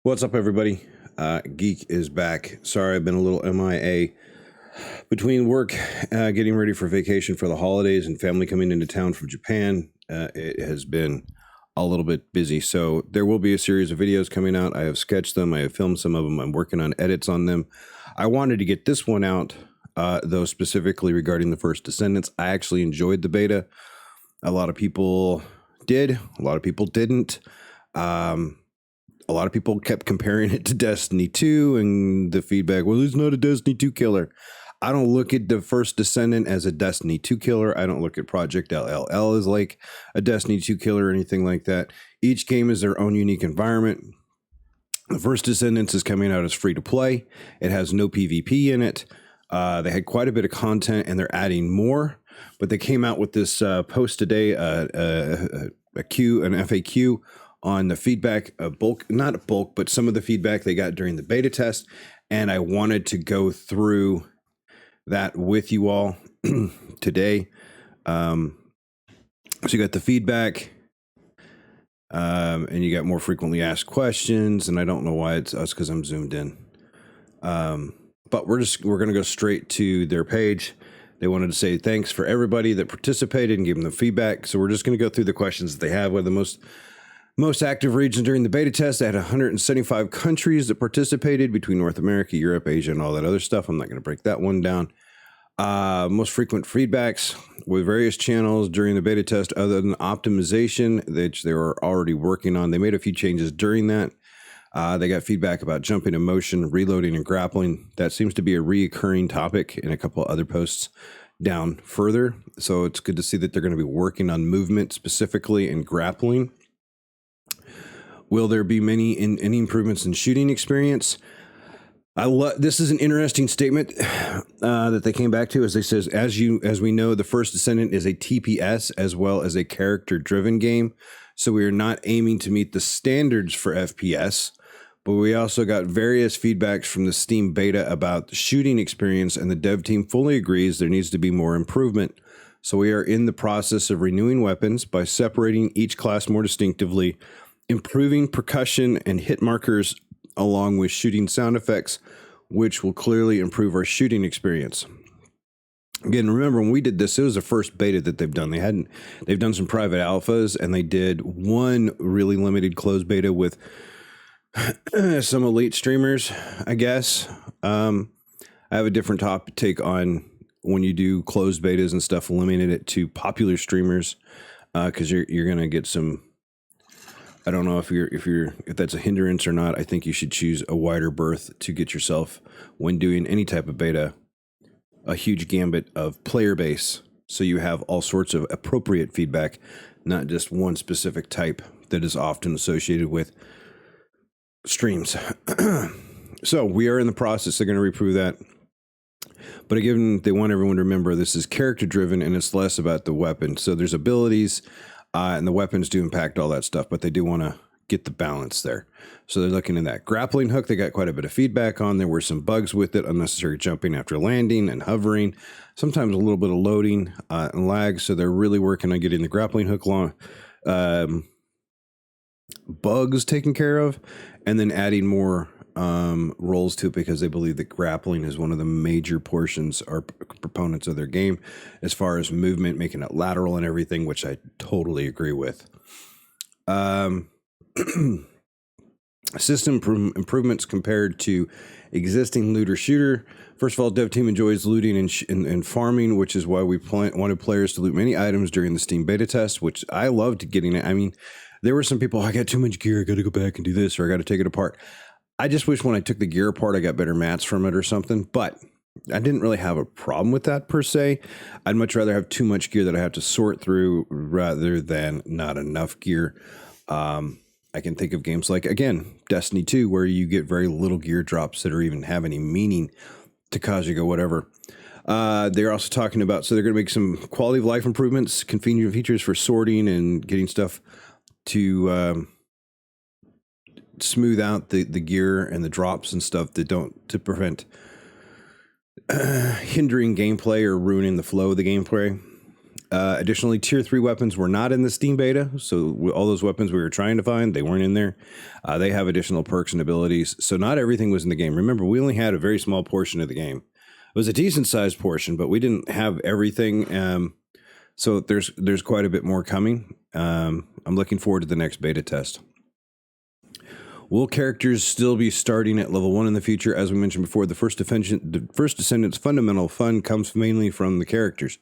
What's up, everybody? Geek is back. Sorry, I've been a little MIA between work, getting ready for vacation for the holidays, and family coming into town from Japan. It has been a little bit busy, so there will be a series of videos coming out. I have sketched them. I have filmed some of them. I'm working on edits on them. I wanted to get this one out, though, specifically regarding the First Descendants. I actually enjoyed the beta. A lot of people did. A lot of people didn't. A lot of people kept comparing it to Destiny 2 and the feedback, well, it's not a Destiny 2 killer. I don't look at the First Descendant as a Destiny 2 killer. I don't look at Project LLL as like a Destiny 2 killer or anything like that. Each game is their own unique environment. The First Descendants is coming out as free to play. It has no PvP in it. They had quite a bit of content and they're adding more, but they came out with this post today, an FAQ on the feedback, not a bulk, but some of the feedback they got during the beta test. And I wanted to go through that with you all today. So you got the feedback, and you got more frequently asked questions. And I don't know why it's us because I'm zoomed in. But we're going to go straight to their page. They wanted to say thanks for everybody that participated and gave them the feedback. So we're just going to go through the questions that they have. What are the most active regions during the beta test? They had 175 countries that participated between North America, Europe, Asia, and all that other stuff. I'm not going to break that one down. Most frequent feedbacks with various channels during the beta test, other than optimization, which they were already working on. They made a few changes during that. They got feedback about jumping in motion, reloading, and grappling. That seems to be a reoccurring topic in a couple of other posts down further. So it's good to see that they're going to be working on movement specifically and grappling. Will there be any improvements in shooting experience? This is an interesting statement that they came back to, as they says, as we know, the First Descendant is a TPS as well as a character-driven game. So we are not aiming to meet the standards for FPS, but we also got various feedbacks from the Steam beta about the shooting experience, and the dev team fully agrees there needs to be more improvement. So we are in the process of renewing weapons by separating each class more distinctively, improving percussion and hit markers, along with shooting sound effects, which will clearly improve our shooting experience. Again, remember when we did this, it was the first beta that they've done. They've done some private alphas, and they did one really limited closed beta with some elite streamers, I guess. I have a different take on when you do closed betas and stuff, limiting it to popular streamers, because you're going to get some. I don't know if that's a hindrance or not. I think you should choose a wider berth to get yourself, when doing any type of beta, a huge gambit of player base, so you have all sorts of appropriate feedback, not just one specific type that is often associated with streams. So we are in the process. They're going to reprove that. But again, they want everyone to remember this is character driven and it's less about the weapon. So there's abilities. And the weapons do impact all that stuff, but they do want to get the balance there. So they're looking at that. Grappling hook, they got quite a bit of feedback on. There were some bugs with it, unnecessary jumping after landing and hovering, sometimes a little bit of loading and lag. So they're really working on getting the grappling hook bugs taken care of, and then adding more roles to it, because they believe that grappling is one of the major portions or proponents of their game as far as movement, making it lateral and everything, which I totally agree with. System improvements compared to existing looter shooter. First of all, dev team enjoys looting and farming, which is why we wanted players to loot many items during the Steam beta test, which I loved getting it. I mean, there were some people, I got too much gear, I got to go back and do this, or I got to take it apart. I just wish when I took the gear apart, I got better mats from it or something, but I didn't really have a problem with that per se. I'd much rather have too much gear that I have to sort through rather than not enough gear. I can think of games like, again, Destiny 2, where you get very little gear drops that are even have any meaning to cause you to go whatever. They're also talking about, so they're going to make some quality of life improvements, convenient features for sorting and getting stuff to smooth out the gear and the drops and stuff that don't, to prevent hindering gameplay or ruining the flow of the gameplay. Additionally, tier 3 weapons were not in the Steam beta, so all those weapons we were trying to find, they weren't in there. They have additional perks and abilities, so not everything was in the game. Remember, we only had a very small portion of the game. It was a decent-sized portion, but we didn't have everything, so there's quite a bit more coming. I'm looking forward to the next beta test. Will characters still be starting at level 1 in the future? As we mentioned before, the First Descendants fundamental fun comes mainly from the characters.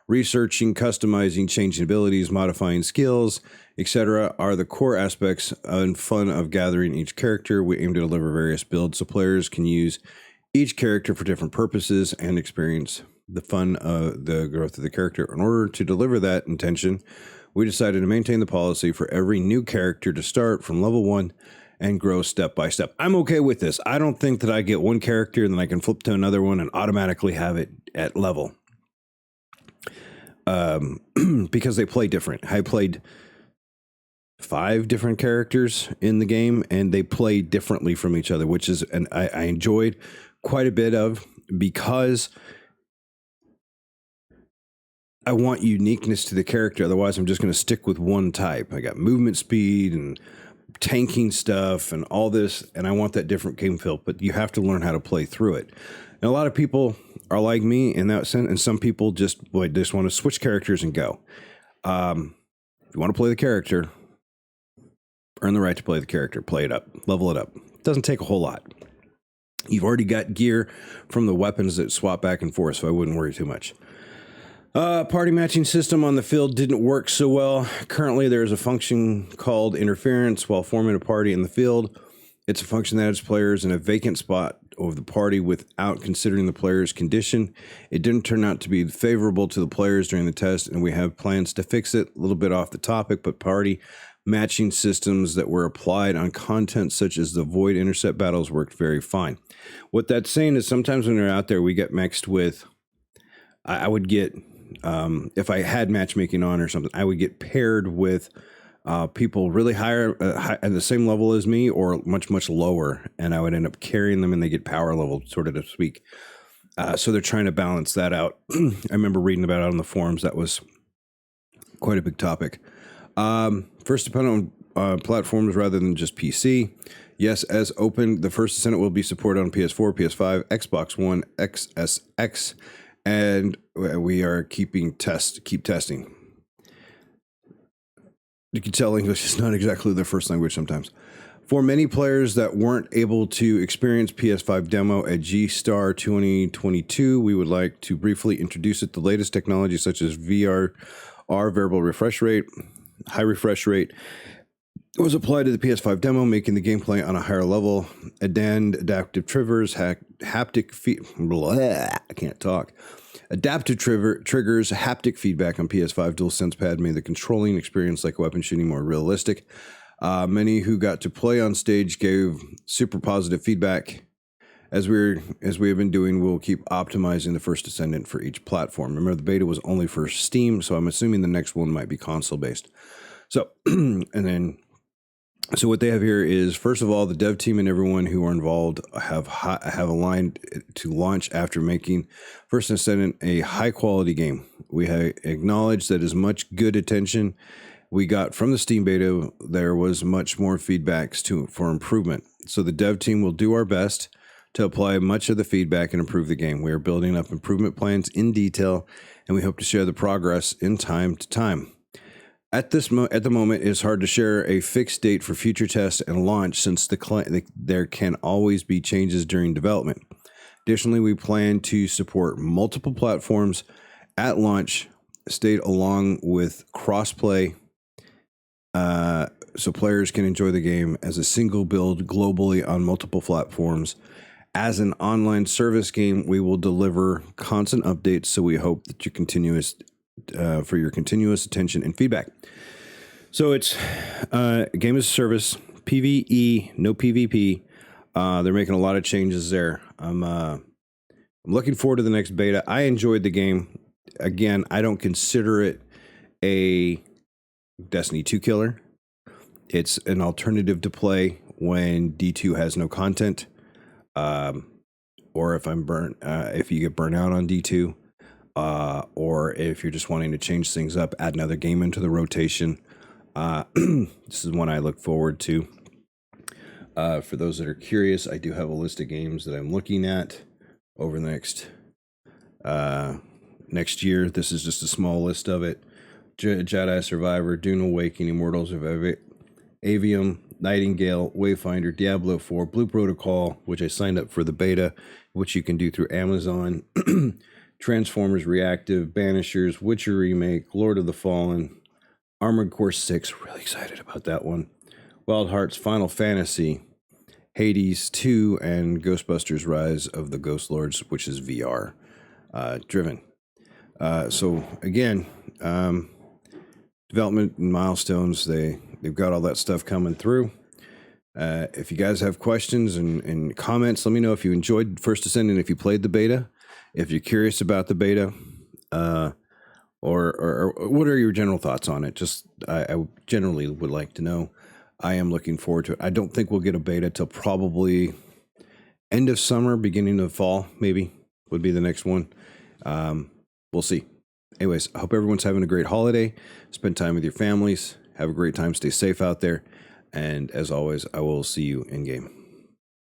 Researching, customizing, changing abilities, modifying skills, etc. are the core aspects and fun of gathering each character. We aim to deliver various builds so players can use each character for different purposes and experience the fun of the growth of the character. In order to deliver that intention, we decided to maintain the policy for every new character to start from level 1 and grow step by step. I'm okay with this. I don't think that I get one character and then I can flip to another one and automatically have it at level. Because they play different. I played 5 different characters in the game and they play differently from each other, which is, and I enjoyed quite a bit of, because I want uniqueness to the character. Otherwise, I'm just going to stick with one type. I got movement speed and tanking stuff and all this, and I want that different game feel, but you have to learn how to play through it. And a lot of people are like me in that sense, and some people just want to switch characters and go. If you want to play the character, earn the right to play the character, play it up, level it up. It doesn't take a whole lot. You've already got gear from the weapons that swap back and forth, so I wouldn't worry too much. Party matching system on the field didn't work so well. Currently, there is a function called interference while forming a party in the field. It's a function that adds players in a vacant spot of the party without considering the player's condition. It didn't turn out to be favorable to the players during the test, and we have plans to fix it. A little bit off the topic, but party matching systems that were applied on content such as the void intercept battles worked very fine. What that's saying is sometimes when they're out there, we get mixed with, I would get, if I had matchmaking on or something, I would get paired with people really higher at the same level as me or much, much lower. And I would end up carrying them and they get power level, sort of to speak. So they're trying to balance that out. I remember reading about it on the forums. That was quite a big topic. First, depend on platforms rather than just PC. Yes, as open, the First Descendant will be supported on PS4, PS5, Xbox One, XSX, and we are keep testing. You can tell English is not exactly their first language sometimes. For many players that weren't able to experience PS5 demo at G-Star 2022, we would like to briefly introduce it. The latest technology such as VR, variable refresh rate, high refresh rate, was applied to the PS5 demo, making the gameplay on a higher level. Adaptive triggers, haptic Adaptive triggers, haptic feedback on PS5 DualSense pad made the controlling experience like weapon shooting more realistic. Many who got to play on stage gave super positive feedback. As we have been doing, we'll keep optimizing the First Descendant for each platform. Remember, the beta was only for Steam, so I'm assuming the next one might be console based. So, So what they have here is, first of all, the dev team and everyone who are involved have aligned to launch after making First Descendant a high-quality game. We have acknowledged that as much good attention we got from the Steam beta, there was much more feedbacks for improvement. So the dev team will do our best to apply much of the feedback and improve the game. We are building up improvement plans in detail, and we hope to share the progress in time to time. At the moment, it's hard to share a fixed date for future tests and launch since there can always be changes during development. Additionally, we plan to support multiple platforms at launch, stayed along with crossplay, so players can enjoy the game as a single build globally on multiple platforms. As an online service game, we will deliver constant updates, so we hope that for your continuous attention and feedback. So it's game as a service, PvE, no PvP. They're making a lot of changes there. I'm looking forward to the next beta. I enjoyed the game. Again, I don't consider it a Destiny 2 killer. It's an alternative to play when D2 has no content, or if you get burnt out on D2. or if you're just wanting to change things up, add another game into the rotation. This is one I look forward to. For those that are curious, I do have a list of games that I'm looking at over the next year. This is just a small list of it. Jedi Survivor, Dune Awakening, Immortals of Avium, Nightingale, Wayfinder, Diablo 4, Blue Protocol, which I signed up for the beta, which you can do through Amazon, Transformers Reactive, Banishers, Witcher Remake, Lord of the Fallen, Armored Core 6, really excited about that one, Wild Hearts, Final Fantasy, Hades 2, and Ghostbusters Rise of the Ghost Lords, which is VR driven. So again, development and milestones, they've got all that stuff coming through. If you guys have questions and comments, let me know if you enjoyed First Descendant, if you played the beta, if you're curious about the beta, or what are your general thoughts on it? Just I generally would like to know. I am looking forward to it. I don't think we'll get a beta till probably end of summer, beginning of fall, maybe would be the next one. We'll see. Anyways, I hope everyone's having a great holiday. Spend time with your families. Have a great time. Stay safe out there. And as always, I will see you in game.